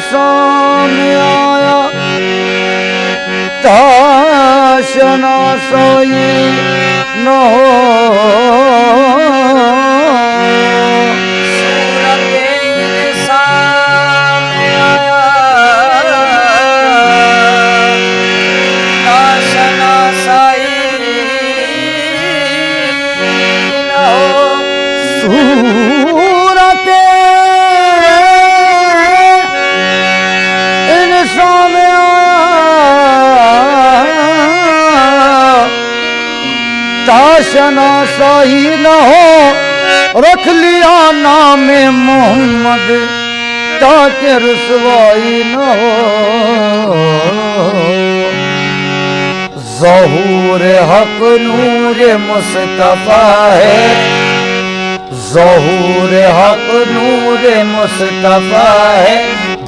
सामने आया ताशना सोई न हो। ताशना सही न हो रख लिया नाम मोहम्मद ताकि रुसवाई न हो। ज़हूर हक नूर मुस्तफा है, ज़हूर हक नूर मुस्तफा है।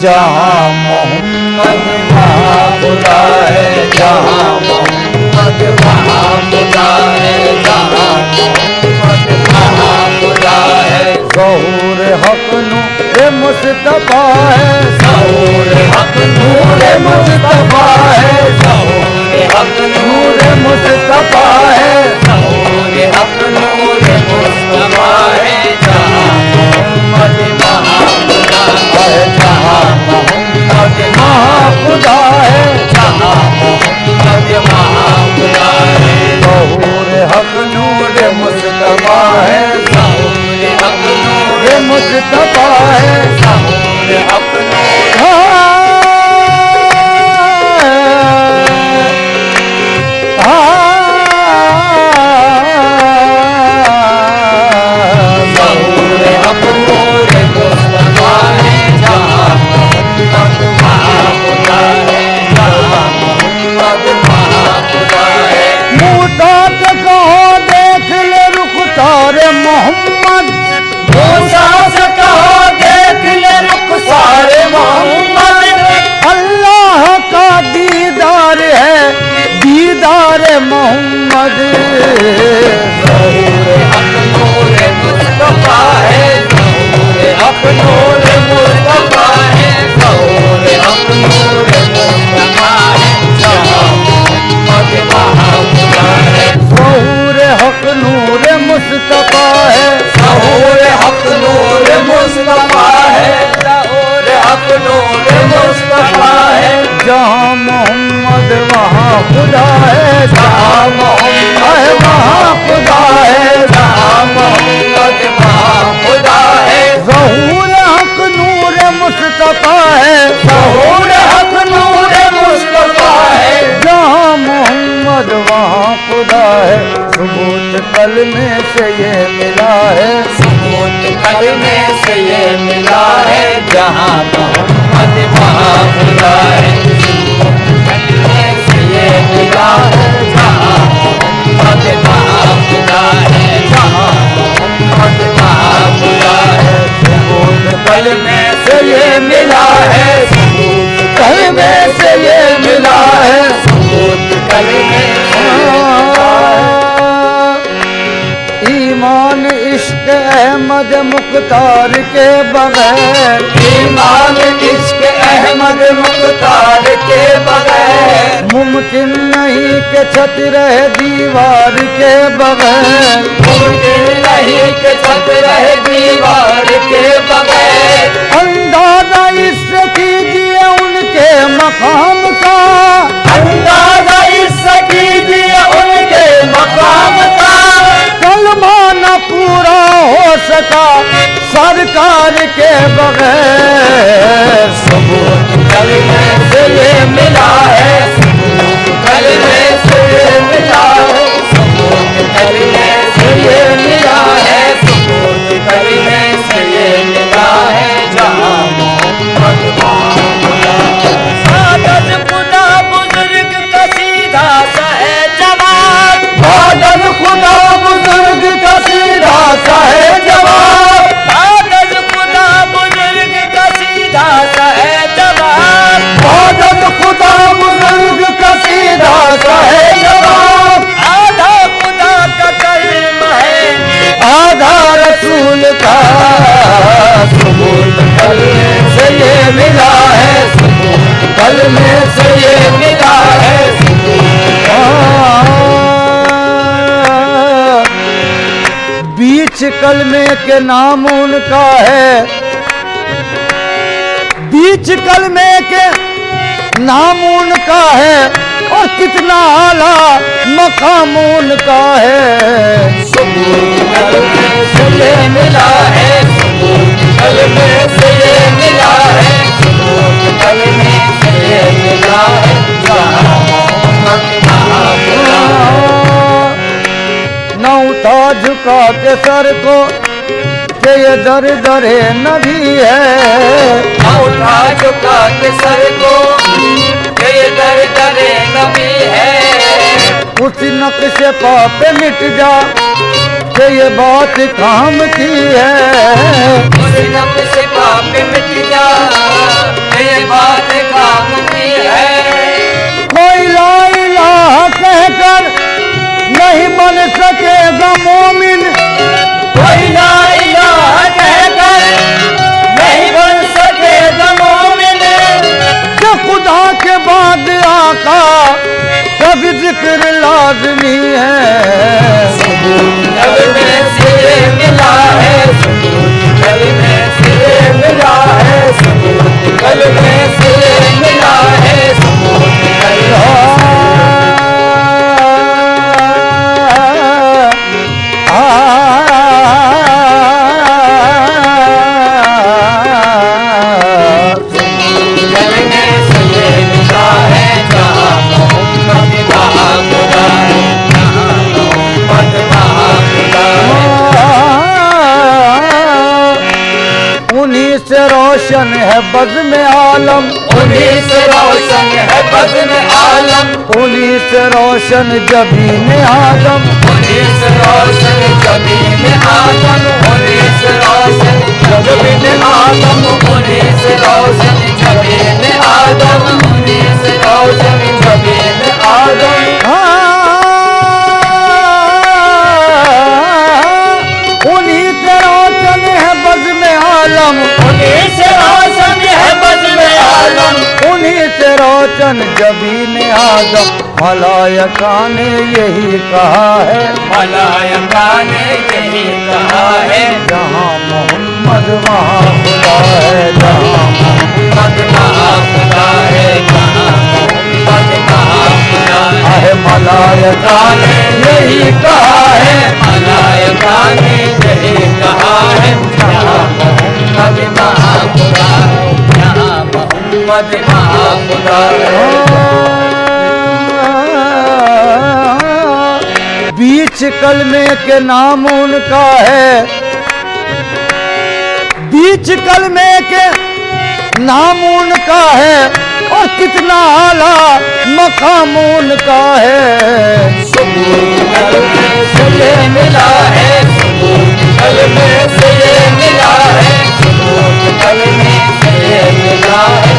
जहाँ मोहम्मद वहाँ खुदा है, जहाँ मोहम्मद वहाँ खुदा है, जहाँ मोहम्मद वहाँ खुदा है। ज़हूर हक नूर मुस्तफा है, ज़हूर हक नूर मुस्तफा है, ज़हूर हक नूर मुस्तफा है, ज़हूर हक नूर मुस्तफा है। जहाँ मोहम्मद वहाँ खुदा है, जहाँ मोहम्मद वहाँ खुदा है, जहाँ मोहम्मद वहाँ खुदा है। ज़हूर हक नूर मुस्तफा है, ज़हूर हक नूर मुस्तफा है, ज़हूर हक नूर। ज़हूर हक नूर मुस्तफा है, जहाँ मोहम्मद वहाँ खुदा है, जहाँ मोहम्मद वहाँ खुदा है। मूसा से कहो देख ले रुखसार मोहम्मद, मूसा से कहो देख ले रुखसार मोहम्मद। अल्लाह का दीदार है, दीदार मोहम्मद। ज़हूर हक नूर मुस्तफा है, ज़हूर हक नूर मुस्तफा है, ज़हूर हक नूर मुस्तफा है। जहाँ मोहम्मद वहाँ खुदा है। ज़हूर हक नूर मुस्तफा है, ज़हूर हक नूर मुस्तफा है, ज़हूर हक नूर मुस्तफा है। जहाँ मोहम्मद वहाँ खुदा है, जहाँ मोहम्मद वहाँ खुदा है, जहाँ मोहम्मद वहाँ खुदा है। ज़हूर हक नूर मुस्तफा है, ज़हूर हक नूर मुस्तफा है। जहाँ मोहम्मद वहाँ खुदा है। सबूत कलमे से ये मिला है, सबूत कलमे से ये मिला है। जहाँ मोहम्मद वहाँ खुदा है, कलमे से ये मिला है। जहाँ मोहम्मद वहाँ खुदा है, जहाँ मोहम्मद वहाँ खुदा है। सबूत कलमे से ये मिला है, सबूत कलमे से ये मिला है, सबूत कलमे से ये मिला है। ईमान इश्क अहमद मुख्तार के बगैर, ईमान इश्क अहमद मुख्तार के बगैर मुमकिन नहीं कि छत रहे दीवार के बगैर, मुमकिन नहीं कि छत रहे दीवार के बगैर। अंदाजा इससे कीजिए उनके मकाम का, अंदाजा इससे कीजिए उनके मकाम का। कलमा न पूरा हो सका सरकार के बगैर। सबूत कलमे से ये मिला है, सबूत कलमे से ये मिला है, सबूत कलमे से ये मिला है, सबूत कलमे से ये मिला है। जहाँ मोहम्मद वहाँ खुदा है। सादत खुदा बुजुर्ग का सीधा सा है जवाब, सादत खुदा बुजुर्ग का सीधा सा है जवाब, सादत खुदा बुजुर्ग का सीधा सा है जवाब, सादत खुदा बुजुर्ग का सीधा सा है जवाब। आधा खुदा का कलमा है, आधा रसूल का। सबूत कलमे से ये मिला है, कलमे से ये मिला है बीच कलमे के नाम उनका है, बीच कलमे के नाम उनका है और कितना आला मकाम उनका है। कलमे से ये मिला है, कलमे से ये मिला है, कलमे से ये मिला है। न उठा झुका के सर को कि ये दर दरे नबी है, न उठा झुका के सर को कि ये दर दरे नबी है। उस नक्शे पाप मिट जा कि ये बात काम की है, उस नक्शे पाप मिट जा कि ये बात काम की है। कोई ला इलाहा कहकर नहीं बन सकेगा मोमिन, कोई ला इलाहा कहकर नहीं बन सकेगा मोमिन। जो खुदा के बाद आका कभी जिक्र लाजमी है। कलमे से ये मिला है, कलमे से ये मिला है, कलमे से ये मिला है। रोशन है बज़्म आलम, उन्हीं से रोशन है बज़्म आलम, उन्हीं से रोशन जबीन आदम, उन्हीं से रोशन जबीन आदम, उन्हीं से रोशन जबीन आदम, उन्हीं से रोशन जबीन आदम, उन्हीं से रोशन जबीन आदम। उन्हीं से रोशन है बज़्म आलम, उन्हीं से रोशन है बज़्म आलम, उन्हीं से रोशन जबीन आदम। मलाइका ने यही कहा है, मलाइका ने यही कहा है, जहाँ मोहम्मद वहाँ खुदा है, जहाँ मोहम्मद वहाँ खुदा है, जहाँ मोहम्मद वहाँ खुदा है। मलाइका ने यही कहा है, मलाइका ने यही कहा है, जहाँ मोहम्मद वहाँ खुदा है, जहाँ मोहम्मद वहाँ खुदा है। बीच कलमे के नाम उनका है, बीच कलमे के नाम उनका है और कितना आला मकाम उनका है। कलमे से ये मिला है, कलमे से ये मिला है, कलमे से ये मिला है।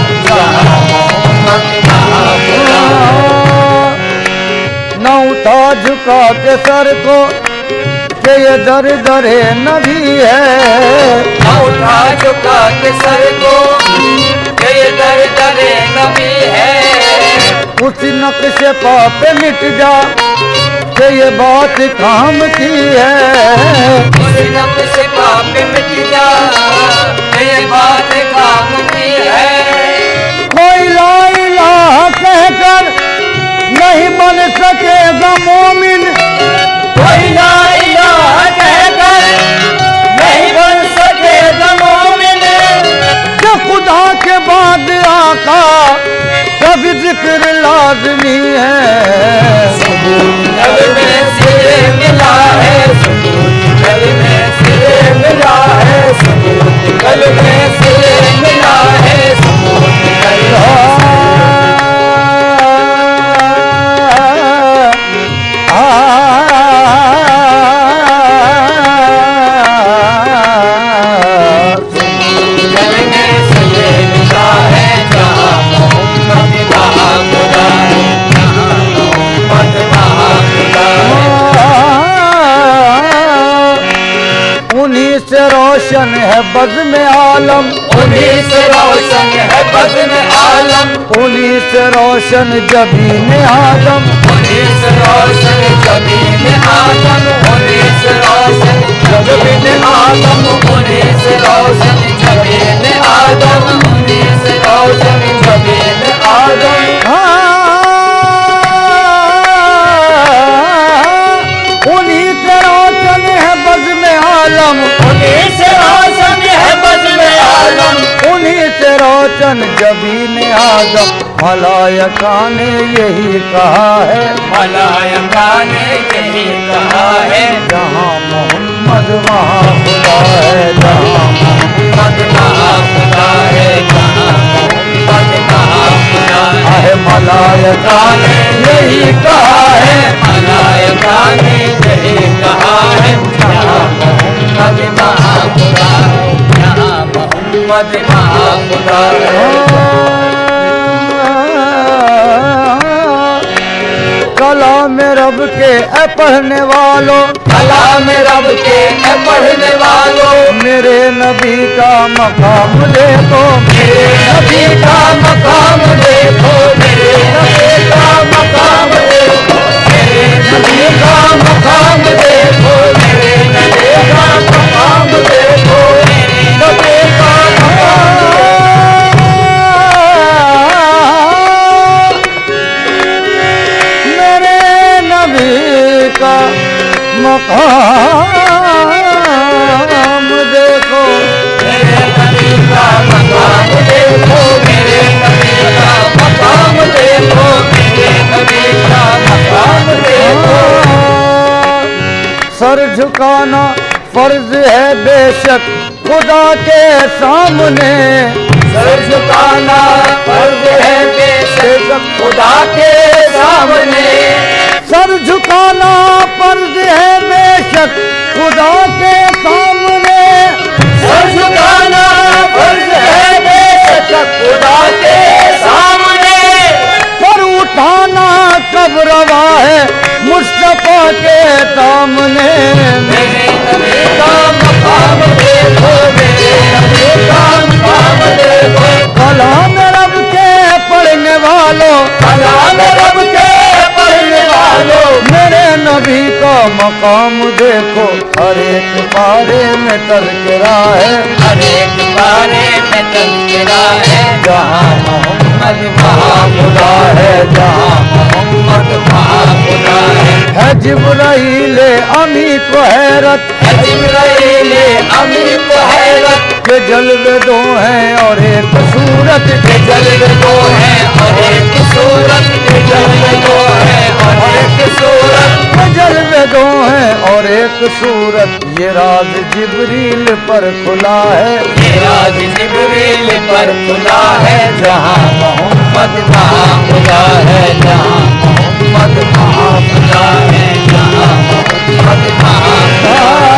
न उठा झुका के सर को कि ये दर दरे नबी है, न उठा झुका के सर को कि ये दर दरे नबी है। उस नक्शे पाप मिट जा कि ये बात काम की है, उस नक्शे पाप मिट जा कि ये बात काम की है। कोई ला इलाहा कहकर नहीं बन सकेगा मोमिन, कोई ला इलाहा कहकर नहीं बन सकेगा मोमिन। जो खुदा के बाद आका कभी जिक्र लाजमी है। कलमे से ये मिला है, कलमे से उन्हीं से रोशन है बज़्म आलम, उन्हीं से रोशन है बज़्म आलम, उन्हीं से रोशन जबीन आदम, उन्हीं से रोशन जबीन आदम, उन्हीं से रोशन जबीन आदम, उन्हीं से रोशन जबीन आदम, उन्हीं से रोशन जबीन आदम। उन्हीं से रोशन है बज़्म आलम, उन्हीं से रोशन है बज़्म आलम, उन्हीं से रोशन जबीन आदम। मलाइका ने यही कहा है, मलाइका ने यही कहा है, जहाँ मोहम्मद वहाँ खुदा है, जहाँ मोहम्मद वहाँ खुदा है, जहाँ मोहम्मद वहाँ खुदा है। मलाइका ने यही कहा है, मलाइका ने यही कहा है, जहाँ मोहम्मद वहाँ खुदा है, जहाँ मोहम्मद वहाँ खुदा है। कलाम रब के पढ़ने वालों, कलाम रब के पढ़ने वालों, मेरे नबी का मकाम देखो, मेरे नबी का मकाम देखो, मेरे नबी का मकाम देखो, मेरे नबी का मकाम देखो, मेरे नबी का मकाम देखो, मेरे नबी का मेरे नबी का मकाम देखो, मेरे नबी का मकाम देखो, मेरे नबी का मकाम देखो, मेरे नबी का मकाम देखो। सर झुकाना फर्ज है बेशक खुदा के सामने, सर झुकाना फर्ज है बेशक खुदा के सामने, सर झुकाना फर्ज है बेशक खुदा के सामने, सर झुकाना फर्ज है बेशक खुदा के सामने, पर उठाना कब रवा है मुस्तफा के सामने। मेरे नबी का मकाम देखो, मेरे नबी का मकाम देखो, कलाम रब के पढ़ने वालों, कलाम रब के पढ़ने वालों, मेरे नबी का मकाम देखो, हर एक बारे में तज़किरा है, हर एक बारे में तज़किरा है, जहाँ मोहम्मद वहाँ खुदा है, जहाँ मोहम्मद वहाँ खुदा है। जिब्राइल अमी को हैरत, है जिब्राइल अमी को हैरत, के जलवे दो हैं और एक सूरत, के जलवे दो हैं और एक सूरत, के जलवे दो हैं और एक सूरत, के जलवे दो हैं और एक सूरत। ये राज जिब्रील पर खुला है, ये राज जिब्रील पर खुला है, जहाँ मोहम्मद वहाँ खुदा है, जहाँ मोहम्मद वहाँ खुदा है, जहाँ मोहम्मद वहाँ खुदा है।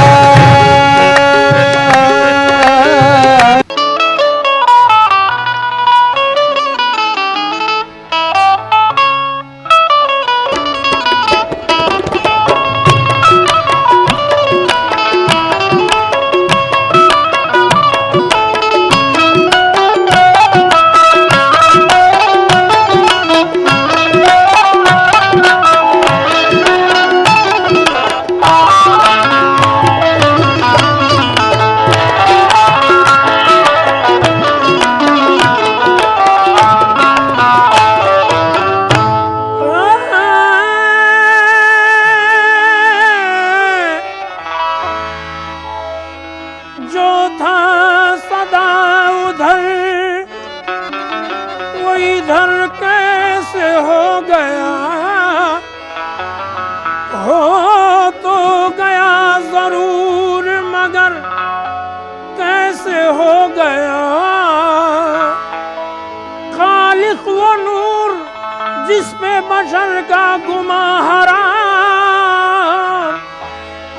बशर का गुमां हराम,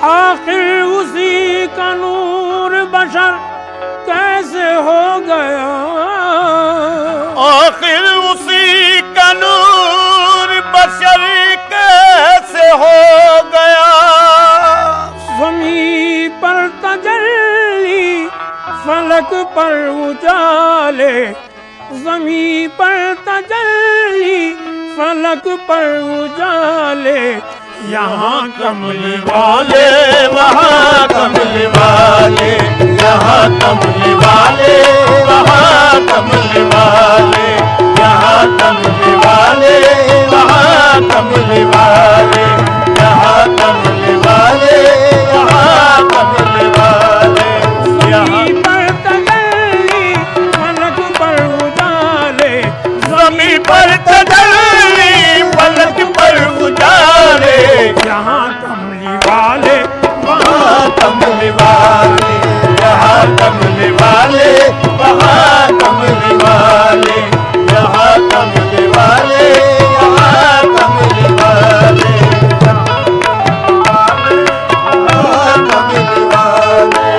आखिर उसी का नूर बशर कैसे हो गया, आखिर उसी का नूर बशर कैसे हो गया। ज़मीं पर तजल्ली फलक पर उजाले, ज़मीं पर तजल्ली, फलक पर उजाले, यहाँ कमली वाले वहाँ कमली वाले, यहाँ कमली वाले वहाँ कमली वाले, यहाँ कमली वाले वहाँ कमली वाले, यहाँ कमली वाले वहाँ कमली वाले, ज़मीं पर तजल्ली, फलक पर उजाले, ज़मीं पर तजल्ली फलक पर उजाले, यहाँ कमली वाले वहाँ कमली वाले, यहाँ कमली वाले वहाँ कमली वाले, यहाँ कमली वाले यहाँ कमली वाले, यहाँ कमली वाले।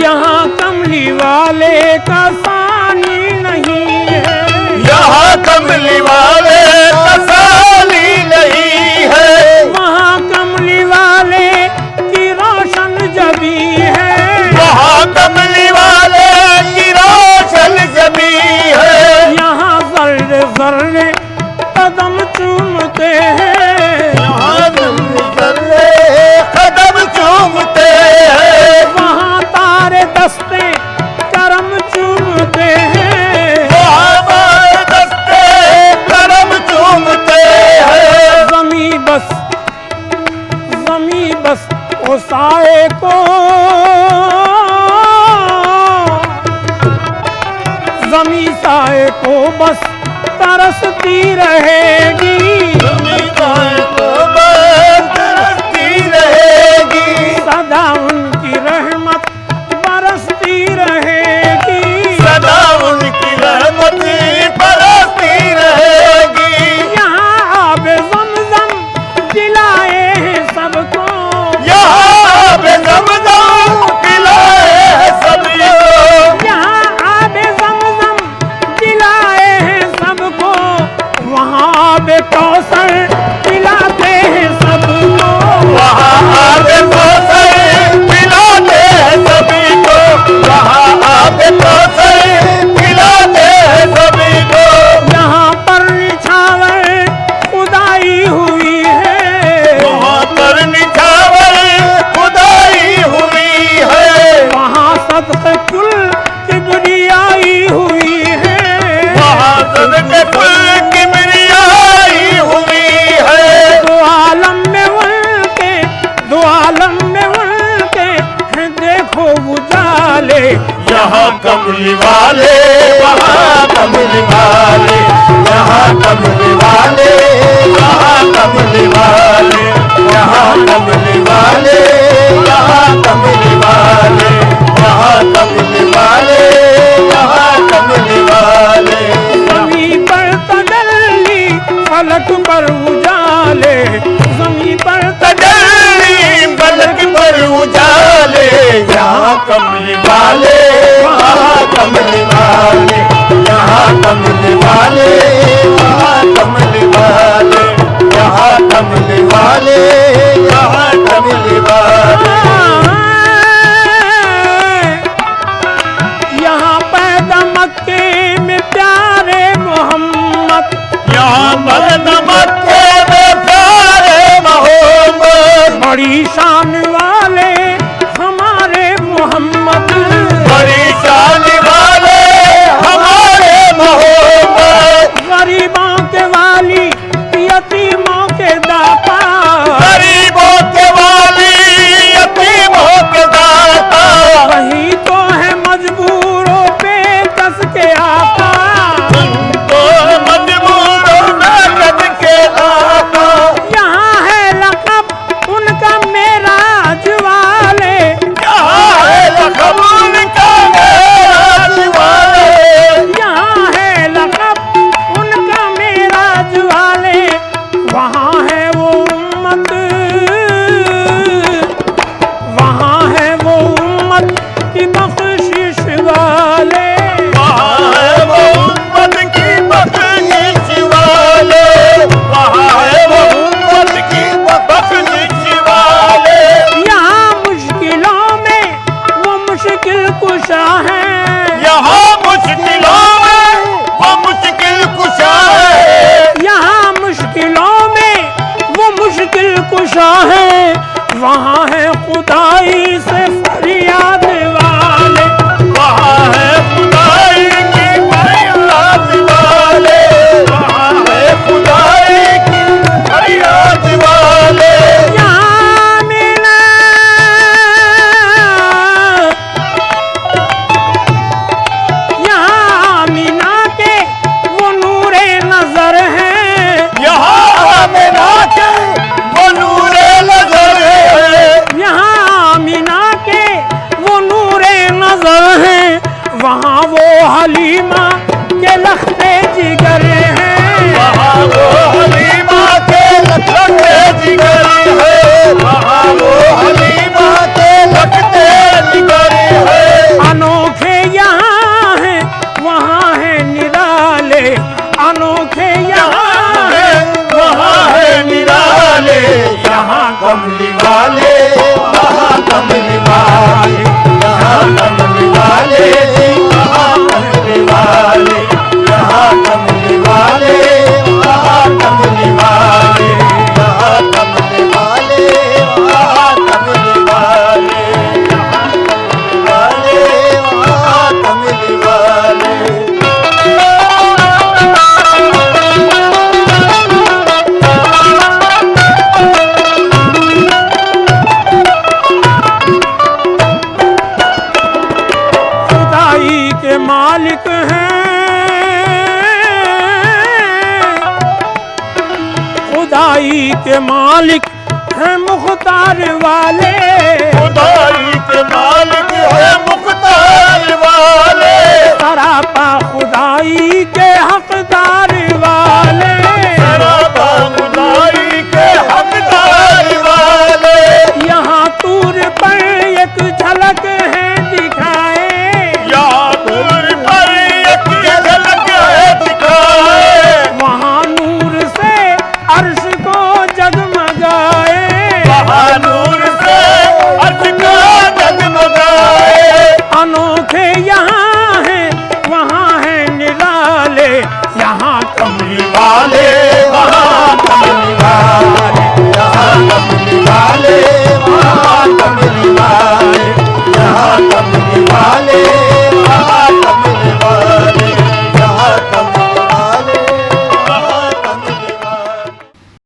यहाँ कमली वाले का सानी नहीं है, यहाँ कमली वाले का सानी नहीं है, वहाँ कमली वाले की रोशन जबी है, वहाँ कमली वाले की रोशन जमी है, यहाँ जर्रे जर्रे कदम चूमते हैं, यहाँ जर्रे कदम चूमते हैं, वहाँ तारे दस्ते करम चूमते हैं, वहाँ दस्ते करम चूमते हैं, ज़मीं बस ओ साए को, ज़मीं साए को बस तरसती रहेगी, ज़मीं को बस तरसती रहेगी, सदा उनकी रहमत बरसती रहेगी, सदा उनकी रहमत बरसती रहेगी, यहाँ आबे ज़मज़म दिलाए हैं सबको, यहाँ पे ज़मज़म पिलाए हैं सभी को, यहाँ आबे ज़मज़म दिलाए हैं सबको, वहाँ आबे कौसर पिलाते हैं सबको, वहाँ आगे कौसर पिलाते हैं सभी को, वहाँ आगे कौसर पिलाते हैं सभी को, यहाँ पर निछावर खुदाई हुई है, वहाँ पर निछावर खुदाई हुई है, वहाँ सदक़े कुल किबरियाई हुई है, वहाँ सदक़े कुल किबरियाई हुई है, दो आलम में उनके, दो आलम में उनके हैं देखो उजाले, यहाँ कमली वाले वहाँ कमली वाले, यहाँ कमली वाले वहाँ कमली वाले, यहाँ कमली वाले यहाँ कमली वाले, यहाँ कमली वाले यहाँ कमली वाले, ज़मीं पर तजल्ली फलक पर उजाले, ज़मीं पर तजल्ली फलक पर उजाले, यहाँ कमली वाले वहाँ कमली वाले, यहाँ कमली वाले वहाँ कमली वाले, यहाँ कमली वाले यहाँ कमली वाले, यहाँ पैदा मक्के में प्यारे मोहम्मद, यहाँ मर्द मक्के में प्यारे मोहम्मद, बड़ी शान वाले हमारे मोहम्मद, बड़ी शान वाले हमारे मोहम्मद, गरीबों के वाली वो हलीमा के लखते जिगर हैं, वहाँ वो हलीमा के लखते जिगर है, वहाँ वो हलीमा के लखते जिगर है। अनोखे यहाँ हैं वहाँ है निराले, अनोखे यहाँ हैं वहाँ है निराले, यहाँ कमली वाले, वहाँ कमली वाले, यहाँ कमली वाले, वहाँ कमली वाले, यहाँ कमली वाले, वहाँ कमली वाले, यहाँ कमली वाले, वहाँ कमली वाले, वहाँ कमली वाले। खुदाई के मालिक हैं, खुदाई के मालिक हैं मुख्तार वाले, खुदाई के मालिक है मुख्तार वाले, सरापा खुदाई के हकदार वाले, सरापा खुदाई के हकदार वाले। यहाँ तूर पर एक झलक है दिखाए, यहाँ दूर पर एक झलक है दिखाए, वहाँ नूर से अर्श